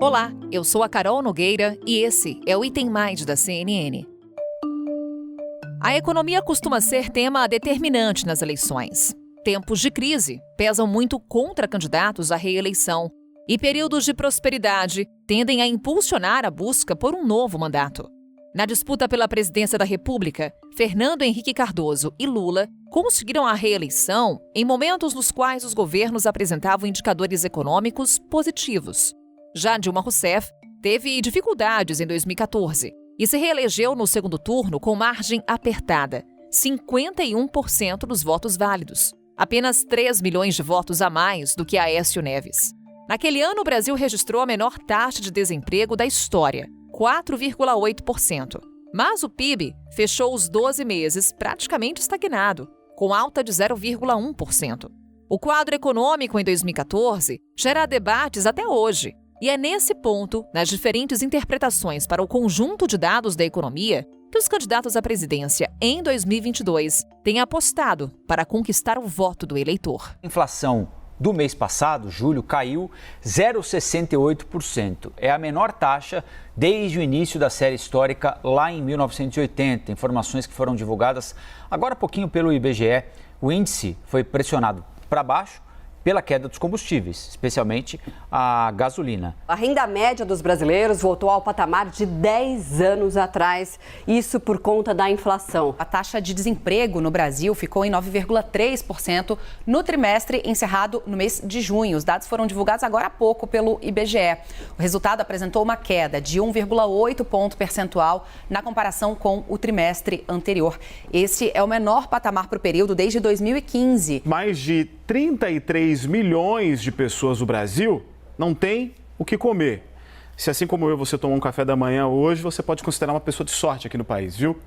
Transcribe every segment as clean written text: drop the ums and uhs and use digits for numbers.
Olá, eu sou a Carol Nogueira e esse é o Item Mais da CNN. A economia costuma ser tema determinante nas eleições. Tempos de crise pesam muito contra candidatos à reeleição e períodos de prosperidade tendem a impulsionar a busca por um novo mandato. Na disputa pela presidência da República, Fernando Henrique Cardoso e Lula conseguiram a reeleição em momentos nos quais os governos apresentavam indicadores econômicos positivos. Já Dilma Rousseff teve dificuldades em 2014 e se reelegeu no segundo turno com margem apertada, 51% dos votos válidos, apenas 3 milhões de votos a mais do que Aécio Neves. Naquele ano, o Brasil registrou a menor taxa de desemprego da história, 4,8%. Mas o PIB fechou os 12 meses praticamente estagnado, com alta de 0,1%. O quadro econômico em 2014 gera debates até hoje. E é nesse ponto, nas diferentes interpretações para o conjunto de dados da economia, que os candidatos à presidência em 2022 têm apostado para conquistar o voto do eleitor. A inflação do mês passado, julho, caiu 0,68%. É a menor taxa desde o início da série histórica lá em 1980. Informações que foram divulgadas agora há pouquinho pelo IBGE. O índice foi pressionado para baixo pela queda dos combustíveis, especialmente a gasolina. A renda média dos brasileiros voltou ao patamar de 10 anos atrás, isso por conta da inflação. A taxa de desemprego no Brasil ficou em 9,3% no trimestre encerrado no mês de junho. Os dados foram divulgados agora há pouco pelo IBGE. O resultado apresentou uma queda de 1,8 ponto percentual na comparação com o trimestre anterior. Esse é o menor patamar para o período desde 2015. Mais de 33 milhões de pessoas do Brasil não têm o que comer. Se assim como eu, você tomou um café da manhã hoje, você pode considerar uma pessoa de sorte aqui no país, viu?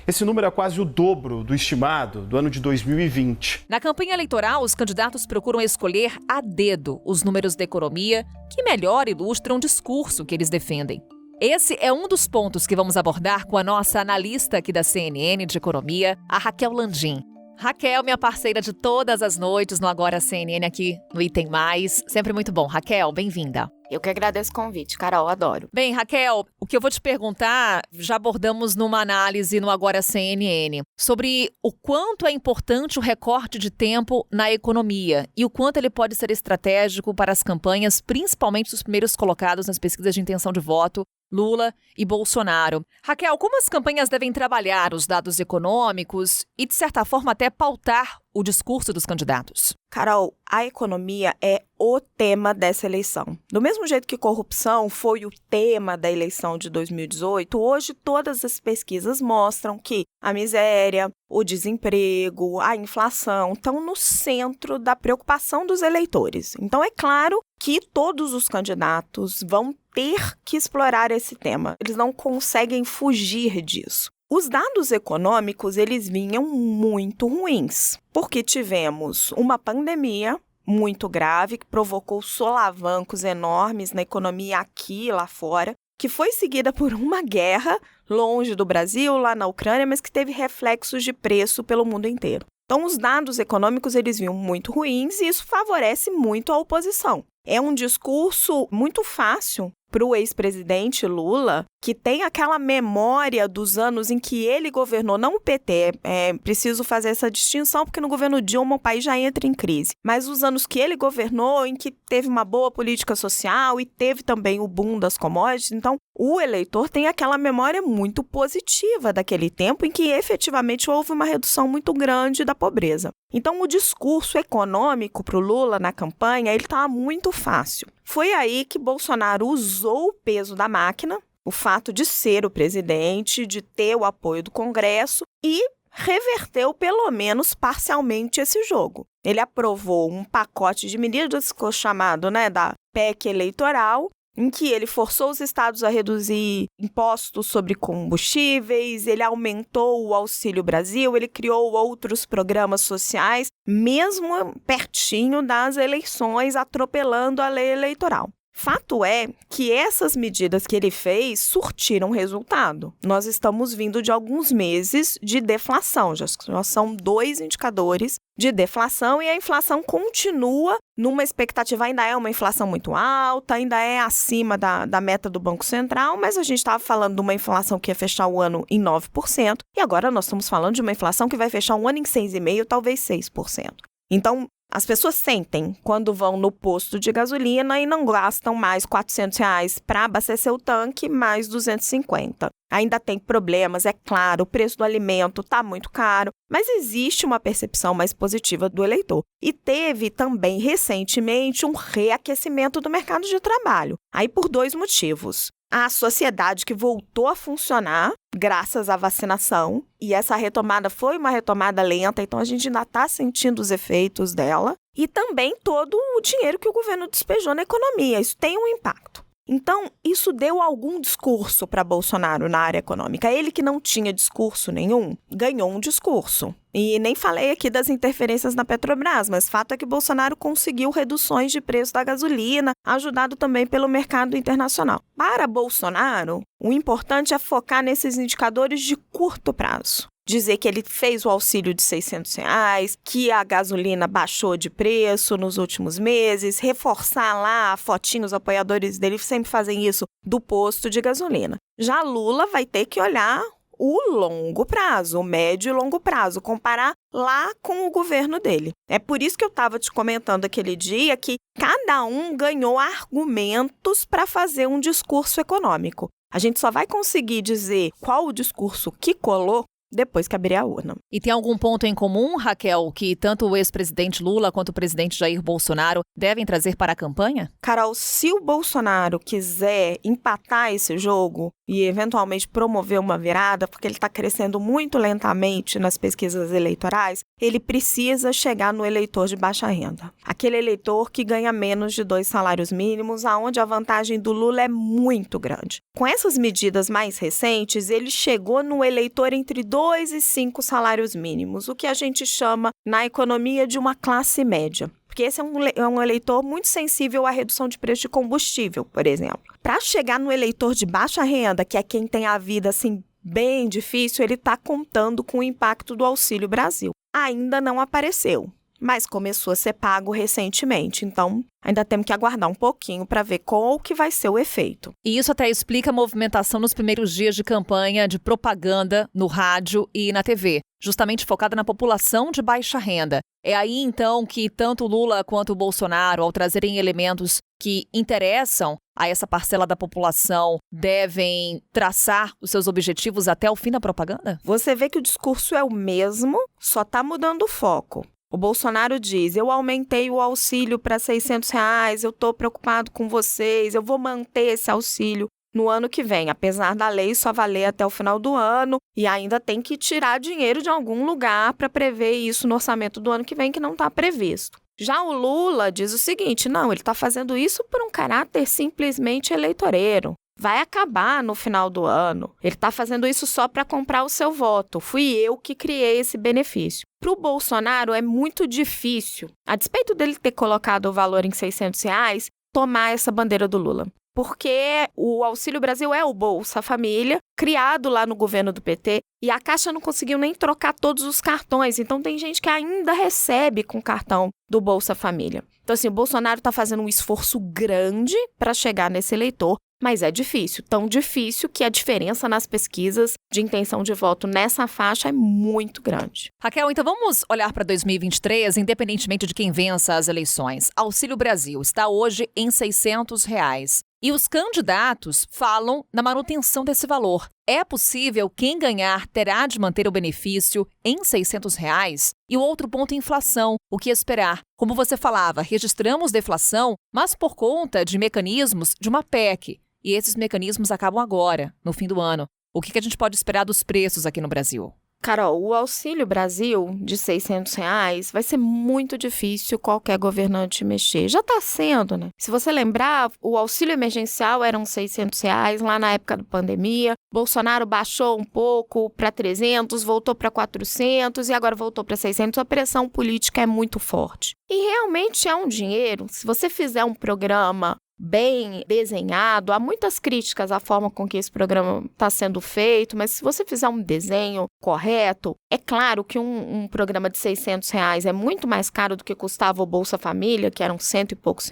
Esse número é quase o dobro do estimado do ano de 2020. Na campanha eleitoral, os candidatos procuram escolher a dedo os números da economia que melhor ilustram o discurso que eles defendem. Esse é um dos pontos que vamos abordar com a nossa analista aqui da CNN de Economia, a Raquel Landim. Raquel, minha parceira de todas as noites no Agora CNN aqui no Item Mais. Sempre muito bom. Raquel, bem-vinda. Eu que agradeço o convite, Carol, adoro. Bem, Raquel, o que eu vou te perguntar, já abordamos numa análise no Agora CNN, sobre o quanto é importante o recorte de tempo na economia e o quanto ele pode ser estratégico para as campanhas, principalmente os primeiros colocados nas pesquisas de intenção de voto, Lula e Bolsonaro. Raquel, como as campanhas devem trabalhar os dados econômicos e, de certa forma, até pautar o discurso dos candidatos? Carol, a economia é o tema dessa eleição. Do mesmo jeito que corrupção foi o tema da eleição de 2018, hoje todas as pesquisas mostram que a miséria, o desemprego, a inflação estão no centro da preocupação dos eleitores. Então, é claro que todos os candidatos vão ter que explorar esse tema. Eles não conseguem fugir disso. Os dados econômicos, eles vinham muito ruins, porque tivemos uma pandemia muito grave que provocou solavancos enormes na economia aqui e lá fora, que foi seguida por uma guerra longe do Brasil, lá na Ucrânia, mas que teve reflexos de preço pelo mundo inteiro. Então, os dados econômicos, eles vinham muito ruins e isso favorece muito a oposição. É um discurso muito fácil para o ex-presidente Lula, que tem aquela memória dos anos em que ele governou, não o PT, preciso fazer essa distinção, porque no governo Dilma o país já entra em crise, mas os anos que ele governou, em que teve uma boa política social e teve também o boom das commodities, então o eleitor tem aquela memória muito positiva daquele tempo em que efetivamente houve uma redução muito grande da pobreza. Então o discurso econômico para o Lula na campanha, ele estava muito fácil. Foi aí que Bolsonaro usou o peso da máquina, o fato de ser o presidente, de ter o apoio do Congresso e reverteu pelo menos parcialmente esse jogo. Ele aprovou um pacote de medidas, ficou chamado, da PEC eleitoral, em que ele forçou os estados a reduzir impostos sobre combustíveis, ele aumentou o Auxílio Brasil, ele criou outros programas sociais, mesmo pertinho das eleições, atropelando a lei eleitoral. Fato é que essas medidas que ele fez surtiram resultado. Nós estamos vindo de alguns meses de deflação, já são 2 indicadores de deflação e a inflação continua numa expectativa, ainda é uma inflação muito alta, ainda é acima da meta do Banco Central, mas a gente estava falando de uma inflação que ia fechar o ano em 9% e agora nós estamos falando de uma inflação que vai fechar o ano em 6,5%, talvez 6%. Então, as pessoas sentem quando vão no posto de gasolina e não gastam mais R$400 para abastecer o tanque, mais 250. Ainda tem problemas, é claro, o preço do alimento está muito caro, mas existe uma percepção mais positiva do eleitor. E teve também, recentemente, um reaquecimento do mercado de trabalho. Aí por 2 motivos. A sociedade que voltou a funcionar graças à vacinação, e essa retomada foi uma retomada lenta, então a gente ainda está sentindo os efeitos dela, e também todo o dinheiro que o governo despejou na economia, isso tem um impacto. Então, isso deu algum discurso para Bolsonaro na área econômica. Ele que não tinha discurso nenhum, ganhou um discurso. E nem falei aqui das interferências na Petrobras, mas fato é que Bolsonaro conseguiu reduções de preço da gasolina, ajudado também pelo mercado internacional. Para Bolsonaro, o importante é focar nesses indicadores de curto prazo. Dizer que ele fez o auxílio de R$600, que a gasolina baixou de preço nos últimos meses, reforçar lá fotinhos, os apoiadores dele sempre fazem isso, do posto de gasolina. Já Lula vai ter que olhar o longo prazo, o médio e longo prazo, comparar lá com o governo dele. É por isso que eu estava te comentando aquele dia que cada um ganhou argumentos para fazer um discurso econômico. A gente só vai conseguir dizer qual o discurso que colou depois que abrir a urna. E tem algum ponto em comum, Raquel, que tanto o ex-presidente Lula quanto o presidente Jair Bolsonaro devem trazer para a campanha? Carol, se o Bolsonaro quiser empatar esse jogo e eventualmente promover uma virada, porque ele está crescendo muito lentamente nas pesquisas eleitorais, ele precisa chegar no eleitor de baixa renda. Aquele eleitor que ganha menos de 2 salários mínimos, aonde a vantagem do Lula é muito grande. Com essas medidas mais recentes, ele chegou no eleitor entre 2 e 5 salários mínimos, o que a gente chama na economia de uma classe média. Porque esse é um eleitor muito sensível à redução de preço de combustível, por exemplo. Para chegar no eleitor de baixa renda, que é quem tem a vida assim bem difícil, ele está contando com o impacto do Auxílio Brasil. Ainda não apareceu, mas começou a ser pago recentemente, então ainda temos que aguardar um pouquinho para ver qual que vai ser o efeito. E isso até explica a movimentação nos primeiros dias de campanha de propaganda no rádio e na TV, justamente focada na população de baixa renda. É aí, então, que tanto Lula quanto o Bolsonaro, ao trazerem elementos que interessam a essa parcela da população, devem traçar os seus objetivos até o fim da propaganda? Você vê que o discurso é o mesmo, só está mudando o foco. O Bolsonaro diz, eu aumentei o auxílio para R$600, eu estou preocupado com vocês, eu vou manter esse auxílio no ano que vem, apesar da lei só valer até o final do ano e ainda tem que tirar dinheiro de algum lugar para prever isso no orçamento do ano que vem, que não está previsto. Já o Lula diz o seguinte, não, ele está fazendo isso por um caráter simplesmente eleitoreiro. Vai acabar no final do ano. Ele está fazendo isso só para comprar o seu voto. Fui eu que criei esse benefício. Para o Bolsonaro é muito difícil, a despeito dele ter colocado o valor em R$600, tomar essa bandeira do Lula. Porque o Auxílio Brasil é o Bolsa Família, criado lá no governo do PT, e a Caixa não conseguiu nem trocar todos os cartões. Então, tem gente que ainda recebe com o cartão do Bolsa Família. Então, assim, o Bolsonaro está fazendo um esforço grande para chegar nesse eleitor, mas é difícil. Tão difícil que a diferença nas pesquisas de intenção de voto nessa faixa é muito grande. Raquel, então vamos olhar para 2023, independentemente de quem vença as eleições. Auxílio Brasil está hoje em R$600. E os candidatos falam na manutenção desse valor. É possível quem ganhar terá de manter o benefício em R$600? E o outro ponto é inflação. O que esperar? Como você falava, registramos deflação, mas por conta de mecanismos de uma PEC. E esses mecanismos acabam agora, no fim do ano. O que a gente pode esperar dos preços aqui no Brasil? Carol, o Auxílio Brasil de R$600 vai ser muito difícil qualquer governante mexer. Já está sendo, né? Se você lembrar, o auxílio emergencial eram R$600 lá na época da pandemia. Bolsonaro baixou um pouco para 300, voltou para 400 e agora voltou para 600. A pressão política é muito forte. E realmente é um dinheiro. Se você fizer um programa bem desenhado. Há muitas críticas à forma com que esse programa está sendo feito, mas se você fizer um desenho correto, é claro que um programa de R$600 é muito mais caro do que custava o Bolsa Família, que eram R$100 e poucos,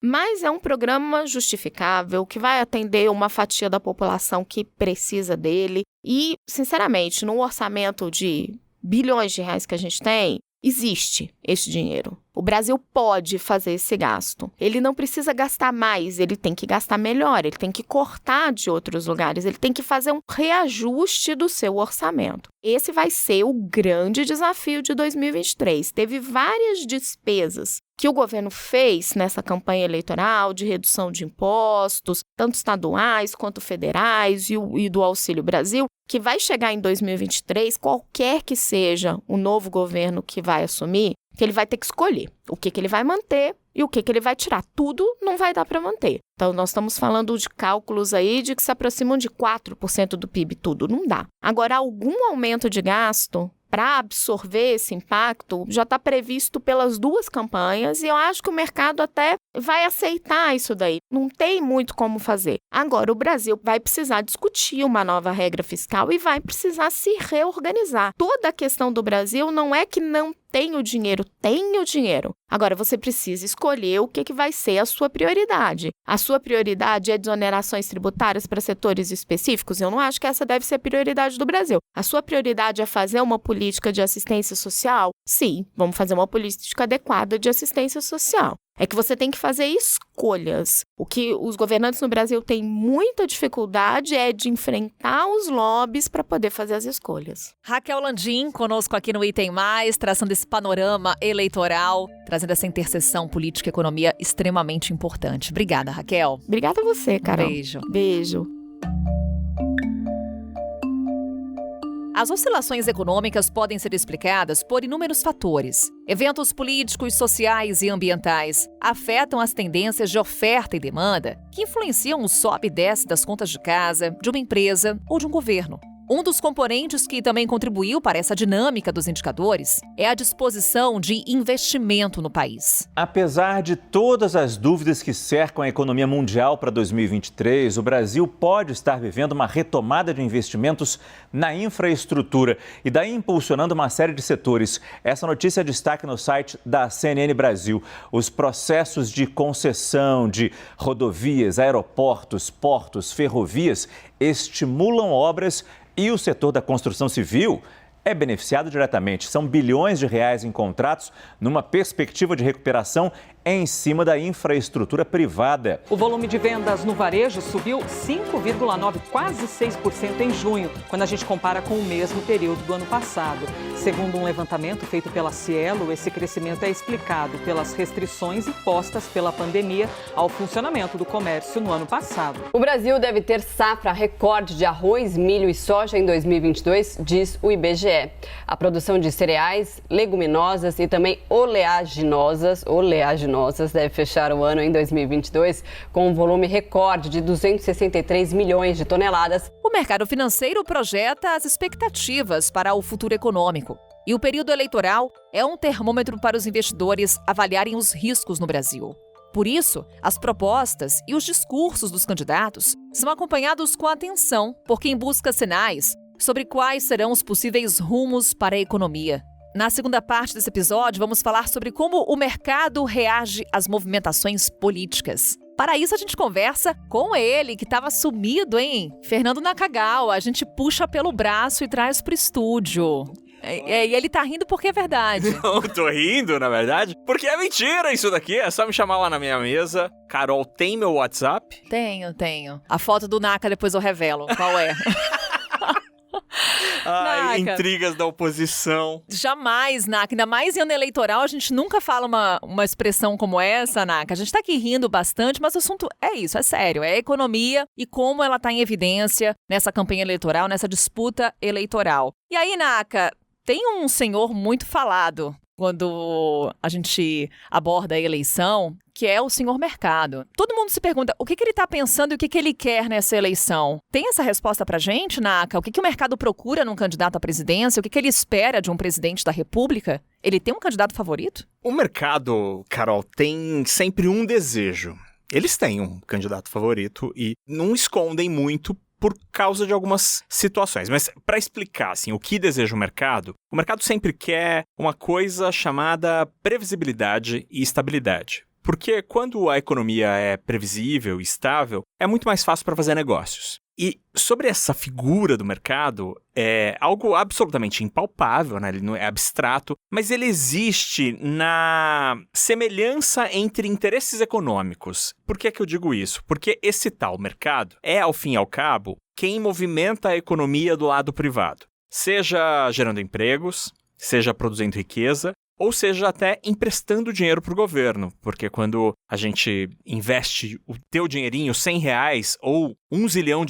mas é um programa justificável, que vai atender uma fatia da população que precisa dele. E, sinceramente, no orçamento de bilhões de reais que a gente tem, existe esse dinheiro. O Brasil pode fazer esse gasto. Ele não precisa gastar mais, ele tem que gastar melhor, ele tem que cortar de outros lugares, ele tem que fazer um reajuste do seu orçamento. Esse vai ser o grande desafio de 2023. Teve várias despesas que o governo fez nessa campanha eleitoral de redução de impostos, tanto estaduais quanto federais e do Auxílio Brasil, que vai chegar em 2023, qualquer que seja o novo governo que vai assumir, que ele vai ter que escolher o que ele vai manter e o que ele vai tirar. Tudo não vai dar para manter. Então, nós estamos falando de cálculos aí de que se aproximam de 4% do PIB, tudo não dá. Agora, algum aumento de gasto para absorver esse impacto já está previsto pelas duas campanhas e eu acho que o mercado até vai aceitar isso daí. Não tem muito como fazer. Agora, o Brasil vai precisar discutir uma nova regra fiscal e vai precisar se reorganizar. Toda a questão do Brasil não é que não tem o dinheiro. Agora, você precisa escolher o que vai ser a sua prioridade. A sua prioridade é desonerações tributárias para setores específicos? Eu não acho que essa deve ser a prioridade do Brasil. A sua prioridade é fazer uma política de assistência social? Sim, vamos fazer uma política adequada de assistência social. É que você tem que fazer escolhas. O que os governantes no Brasil têm muita dificuldade é de enfrentar os lobbies para poder fazer as escolhas. Raquel Landim, conosco aqui no Item Mais, traçando esse panorama eleitoral, trazendo essa interseção política e economia extremamente importante. Obrigada, Raquel. Obrigada a você, Carol. Beijo. As oscilações econômicas podem ser explicadas por inúmeros fatores. Eventos políticos, sociais e ambientais afetam as tendências de oferta e demanda que influenciam o sobe e desce das contas de casa, de uma empresa ou de um governo. Um dos componentes que também contribuiu para essa dinâmica dos indicadores é a disposição de investimento no país. Apesar de todas as dúvidas que cercam a economia mundial para 2023, o Brasil pode estar vivendo uma retomada de investimentos na infraestrutura e daí impulsionando uma série de setores. Essa notícia é destaque no site da CNN Brasil. Os processos de concessão de rodovias, aeroportos, portos, ferrovias estimulam obras e o setor da construção civil é beneficiado diretamente. São bilhões de reais em contratos numa perspectiva de recuperação em cima da infraestrutura privada. O volume de vendas no varejo subiu 5,9%, quase 6% em junho, quando a gente compara com o mesmo período do ano passado. Segundo um levantamento feito pela Cielo, esse crescimento é explicado pelas restrições impostas pela pandemia ao funcionamento do comércio no ano passado. O Brasil deve ter safra recorde de arroz, milho e soja em 2022, diz o IBGE. A produção de cereais, leguminosas e também oleaginosas deve fechar o ano em 2022 com um volume recorde de 263 milhões de toneladas. O mercado financeiro projeta as expectativas para o futuro econômico. E o período eleitoral é um termômetro para os investidores avaliarem os riscos no Brasil. Por isso, as propostas e os discursos dos candidatos são acompanhados com atenção por quem busca sinais sobre quais serão os possíveis rumos para a economia. Na segunda parte desse episódio, vamos falar sobre como o mercado reage às movimentações políticas. Para isso, a gente conversa com ele, que estava sumido, hein? Fernando Nakagawa. A gente puxa pelo braço e traz para o estúdio. E ele tá rindo porque é verdade. Não, tô rindo, na verdade, porque é mentira isso daqui. É só me chamar lá na minha mesa. Carol, tem meu WhatsApp? Tenho. A foto do Naka depois eu revelo qual é. Ai, intrigas da oposição. Jamais, Naka. Ainda mais em ano eleitoral, a gente nunca fala uma expressão como essa, Naka. A gente tá aqui rindo bastante, mas o assunto é isso, é sério. É a economia e como ela tá em evidência nessa campanha eleitoral, nessa disputa eleitoral. E aí, Naka, tem um senhor muito falado quando a gente aborda a eleição, que é o senhor mercado. Todo mundo se pergunta o que ele está pensando e o que ele quer nessa eleição. Tem essa resposta pra gente, Naka? O que o mercado procura num candidato à presidência? O que ele espera de um presidente da República? Ele tem um candidato favorito? O mercado, Carol, tem sempre um desejo, eles têm um candidato favorito e não escondem muito por causa de algumas situações. Mas para explicar assim, o que deseja o mercado sempre quer uma coisa chamada previsibilidade e estabilidade. Porque quando a economia é previsível e estável, é muito mais fácil para fazer negócios. E sobre essa figura do mercado, é algo absolutamente impalpável, né? Ele não é abstrato, mas ele existe na semelhança entre interesses econômicos. Por que eu digo isso? Porque esse tal mercado é, ao fim e ao cabo, quem movimenta a economia do lado privado. Seja gerando empregos, seja produzindo riqueza, ou seja, até emprestando dinheiro para o governo, porque quando a gente investe o teu dinheirinho, R$100 ou R$1 zilhão,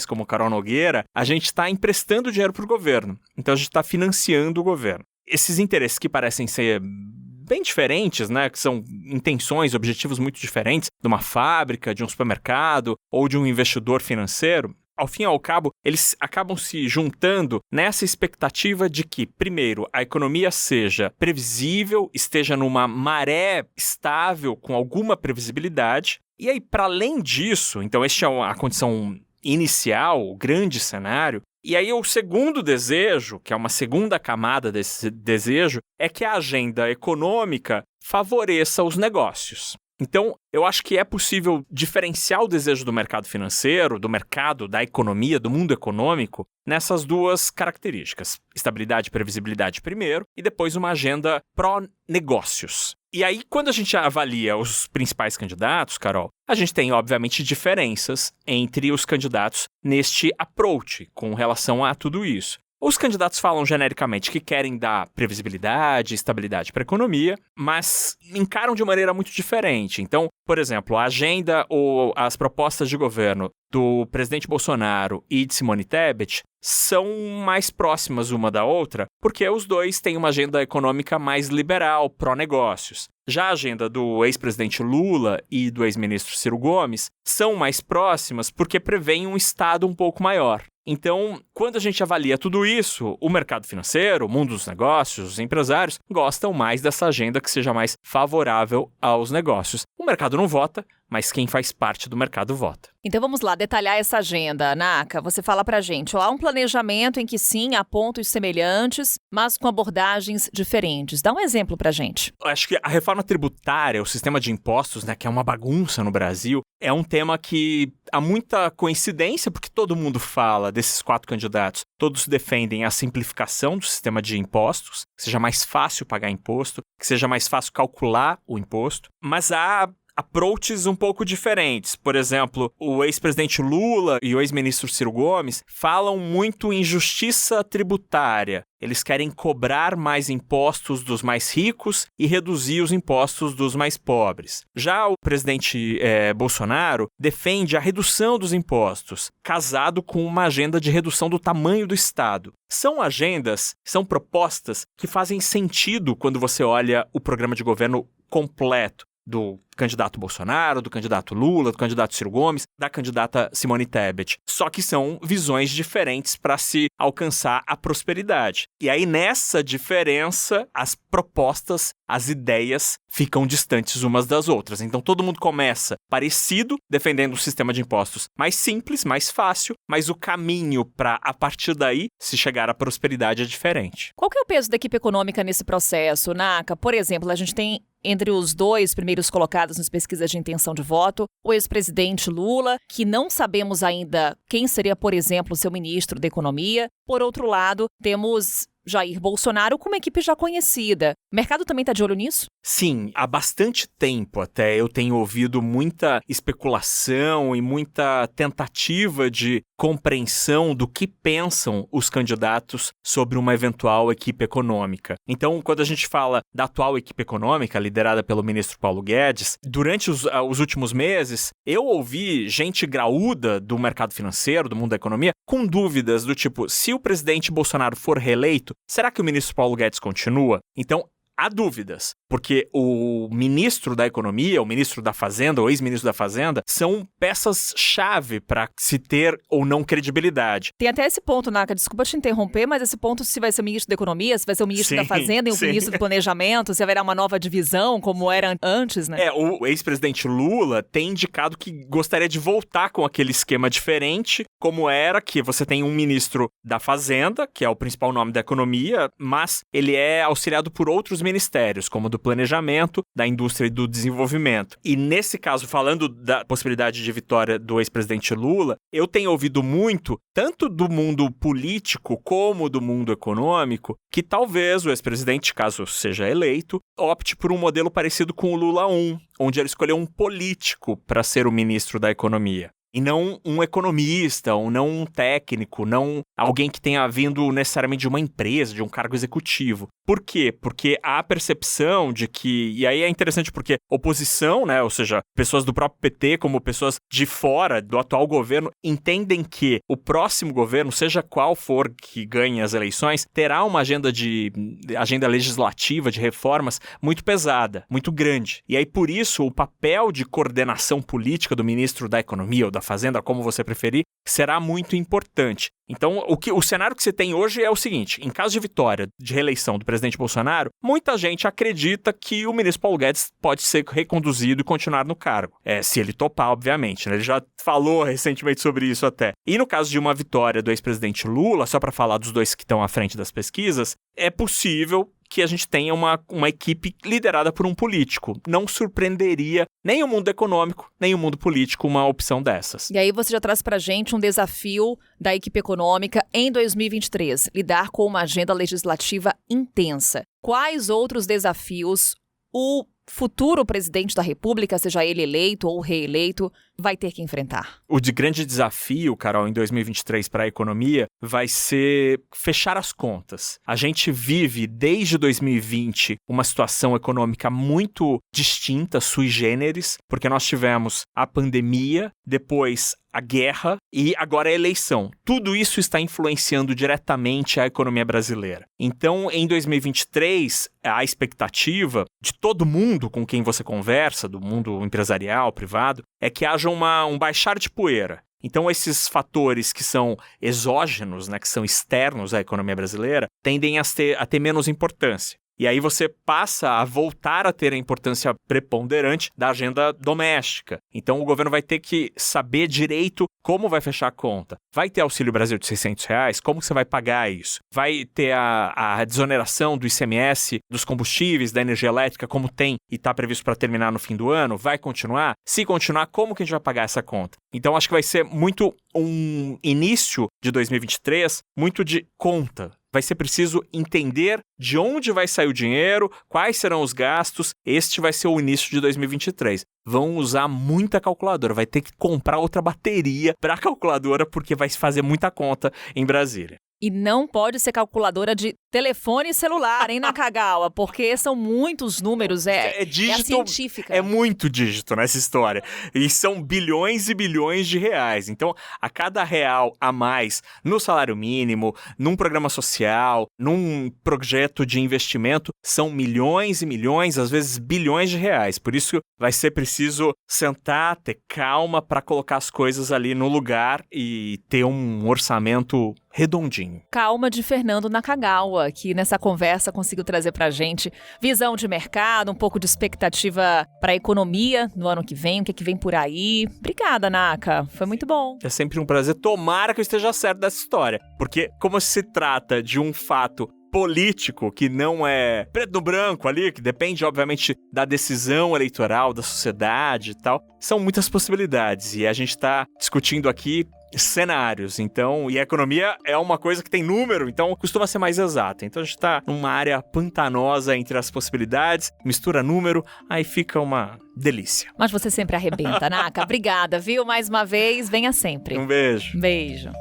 como Carol Nogueira, a gente está emprestando dinheiro para o governo. Então a gente está financiando o governo. Esses interesses que parecem ser bem diferentes, né, que são intenções, objetivos muito diferentes de uma fábrica, de um supermercado ou de um investidor financeiro, ao fim e ao cabo, eles acabam se juntando nessa expectativa de que, primeiro, a economia seja previsível, esteja numa maré estável, com alguma previsibilidade. E aí, para além disso, então esta é a condição inicial, o grande cenário. E aí o segundo desejo, que é uma segunda camada desse desejo, é que a agenda econômica favoreça os negócios. Então, eu acho que é possível diferenciar o desejo do mercado financeiro, do mercado, da economia, do mundo econômico, nessas duas características. Estabilidade e previsibilidade primeiro, e depois uma agenda pró-negócios. E aí, quando a gente avalia os principais candidatos, Carol, a gente tem, obviamente, diferenças entre os candidatos neste approach com relação a tudo isso. Os candidatos falam genericamente que querem dar previsibilidade e estabilidade para a economia, mas encaram de maneira muito diferente. Então, por exemplo, a agenda ou as propostas de governo do presidente Bolsonaro e de Simone Tebet são mais próximas uma da outra, porque os dois têm uma agenda econômica mais liberal, pró-negócios. Já a agenda do ex-presidente Lula e do ex-ministro Ciro Gomes são mais próximas porque prevêem um Estado um pouco maior. Então, quando a gente avalia tudo isso, o mercado financeiro, o mundo dos negócios, os empresários gostam mais dessa agenda que seja mais favorável aos negócios. O mercado não vota, mas quem faz parte do mercado vota. Então vamos lá detalhar essa agenda. Naka, você fala pra gente, há um planejamento em que sim, há pontos semelhantes, mas com abordagens diferentes. Dá um exemplo pra gente. Eu acho que a reforma tributária, o sistema de impostos, né, que é uma bagunça no Brasil, é um tema que há muita coincidência, porque todo mundo fala desses 4 candidatos. Todos defendem a simplificação do sistema de impostos, que seja mais fácil pagar imposto, que seja mais fácil calcular o imposto, mas há approaches um pouco diferentes. Por exemplo, o ex-presidente Lula e o ex-ministro Ciro Gomes falam muito em justiça tributária. Eles querem cobrar mais impostos dos mais ricos e reduzir os impostos dos mais pobres. Já o presidente Bolsonaro defende a redução dos impostos, casado com uma agenda de redução do tamanho do Estado. São agendas, são propostas que fazem sentido quando você olha o programa de governo completo do candidato Bolsonaro, do candidato Lula, do candidato Ciro Gomes, da candidata Simone Tebet. Só que são visões diferentes para se alcançar a prosperidade. E aí, nessa diferença, as propostas, as ideias ficam distantes umas das outras. Então, todo mundo começa parecido, defendendo um sistema de impostos mais simples, mais fácil, mas o caminho para, a partir daí, se chegar à prosperidade é diferente. Qual que é o peso da equipe econômica nesse processo, Naka? Por exemplo, a gente tem entre os 2 primeiros colocados nas pesquisas de intenção de voto, o ex-presidente Lula, que não sabemos ainda quem seria, por exemplo, o seu ministro da Economia. Por outro lado, temos Jair Bolsonaro com uma equipe já conhecida. O mercado também está de olho nisso? Sim, há bastante tempo até eu tenho ouvido muita especulação e muita tentativa de compreensão do que pensam os candidatos sobre uma eventual equipe econômica. Então, quando a gente fala da atual equipe econômica, liderada pelo ministro Paulo Guedes, durante os últimos meses, eu ouvi gente graúda do mercado financeiro, do mundo da economia, com dúvidas do tipo, se o presidente Bolsonaro for reeleito, será que o ministro Paulo Guedes continua? Então, há dúvidas, porque o ministro da Economia, o ministro da Fazenda, o ex-ministro da Fazenda, são peças-chave para se ter ou não credibilidade. Tem até esse ponto, Naka, desculpa te interromper, mas esse ponto se vai ser o ministro da Economia, se vai ser o ministro da Fazenda e o ministro do Planejamento, se haverá uma nova divisão, como era antes, né? O ex-presidente Lula tem indicado que gostaria de voltar com aquele esquema diferente, como era que você tem um ministro da Fazenda, que é o principal nome da Economia, mas ele é auxiliado por outros ministérios, como do Planejamento, da Indústria e do Desenvolvimento. E nesse caso, falando da possibilidade de vitória do ex-presidente Lula, eu tenho ouvido muito, tanto do mundo político como do mundo econômico, que talvez o ex-presidente, caso seja eleito, opte por um modelo parecido com o Lula 1, onde ele escolheu um político para ser o ministro da Economia. E não um economista, ou não um técnico, não alguém que tenha vindo necessariamente de uma empresa, de um cargo executivo. Por quê? Porque há a percepção de que, e aí é interessante porque oposição, né, ou seja, pessoas do próprio PT, como pessoas de fora do atual governo, entendem que o próximo governo, seja qual for que ganhe as eleições, terá uma agenda legislativa de reformas muito pesada, muito grande. E aí, por isso, o papel de coordenação política do ministro da Economia ou da Fazenda, como você preferir, será muito importante. Então, o cenário que você tem hoje é o seguinte: em caso de vitória de reeleição do presidente Bolsonaro, muita gente acredita que o ministro Paulo Guedes pode ser reconduzido e continuar no cargo. Se ele topar, obviamente, né? Ele já falou recentemente sobre isso até. E no caso de uma vitória do ex-presidente Lula, só para falar dos dois que estão à frente das pesquisas, é possível que a gente tenha uma equipe liderada por um político. Não surpreenderia nem o mundo econômico, nem o mundo político uma opção dessas. E aí você já traz pra gente um desafio da equipe econômica em 2023, lidar com uma agenda legislativa intensa. Quais outros desafios o futuro presidente da República, seja ele eleito ou reeleito, vai ter que enfrentar? O grande desafio, Carol, em 2023 para a economia vai ser fechar as contas. A gente vive, desde 2020, uma situação econômica muito distinta, sui generis, porque nós tivemos a pandemia, depois a guerra e agora a eleição. Tudo isso está influenciando diretamente a economia brasileira. Então, em 2023, a expectativa de todo mundo com quem você conversa, do mundo empresarial, privado, é que haja um baixar de poeira. Então, esses fatores que são exógenos, né, que são externos à economia brasileira, tendem a ter menos importância. E aí você passa a voltar a ter a importância preponderante da agenda doméstica. Então o governo vai ter que saber direito como vai fechar a conta. Vai ter Auxílio Brasil de R$600? Como você vai pagar isso? Vai ter a desoneração do ICMS, dos combustíveis, da energia elétrica, como tem e está previsto para terminar no fim do ano? Vai continuar? Se continuar, como que a gente vai pagar essa conta? Então acho que vai ser muito um início de 2023, muito de conta. Vai ser preciso entender de onde vai sair o dinheiro, quais serão os gastos. Este vai ser o início de 2023. Vão usar muita calculadora, vai ter que comprar outra bateria para a calculadora porque vai se fazer muita conta em Brasília. E não pode ser calculadora de telefone celular, hein, Nakagawa? Porque são muitos números, dígito, é científica. É muito dígito nessa história. E são bilhões e bilhões de reais. Então, a cada real a mais no salário mínimo, num programa social, num projeto de investimento, são milhões e milhões, às vezes bilhões de reais. Por isso, vai ser preciso sentar, ter calma para colocar as coisas ali no lugar e ter um orçamento redondinho. Calma de Fernando Nakagawa, que nessa conversa conseguiu trazer pra gente visão de mercado, um pouco de expectativa para a economia no ano que vem, o que vem por aí. Obrigada, Naka. Foi muito bom. É sempre um prazer. Tomara que eu esteja certo dessa história, porque como se trata de um fato político que não é preto no branco ali, que depende, obviamente, da decisão eleitoral, da sociedade e tal, são muitas possibilidades. E a gente está discutindo aqui cenários, então, e a economia é uma coisa que tem número, então costuma ser mais exata. Então a gente tá numa área pantanosa entre as possibilidades, mistura número, aí fica uma delícia. Mas você sempre arrebenta, Naka. Obrigada, viu? Mais uma vez, venha sempre. Um beijo. Um beijo.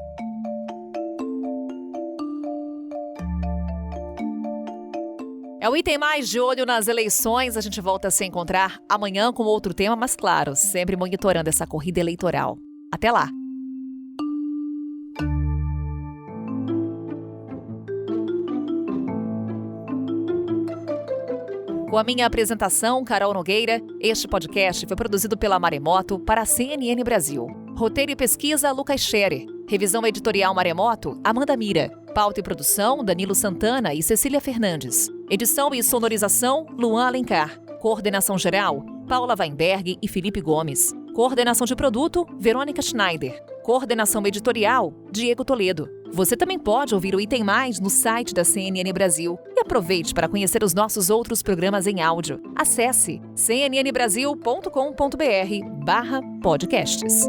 É o Item Mais de olho nas eleições. A gente volta a se encontrar amanhã com outro tema, mas claro, sempre monitorando essa corrida eleitoral. Até lá! Com a minha apresentação, Carol Nogueira, este podcast foi produzido pela Maremoto para a CNN Brasil. Roteiro e pesquisa, Lucas Scherer. Revisão editorial Maremoto, Amanda Mira. Pauta e produção, Danilo Santana e Cecília Fernandes. Edição e sonorização, Luan Alencar. Coordenação geral, Paula Weinberg e Felipe Gomes. Coordenação de produto, Verônica Schneider. Coordenação editorial, Diego Toledo. Você também pode ouvir o Item Mais no site da CNN Brasil. E aproveite para conhecer os nossos outros programas em áudio. Acesse cnnbrasil.com.br/podcasts.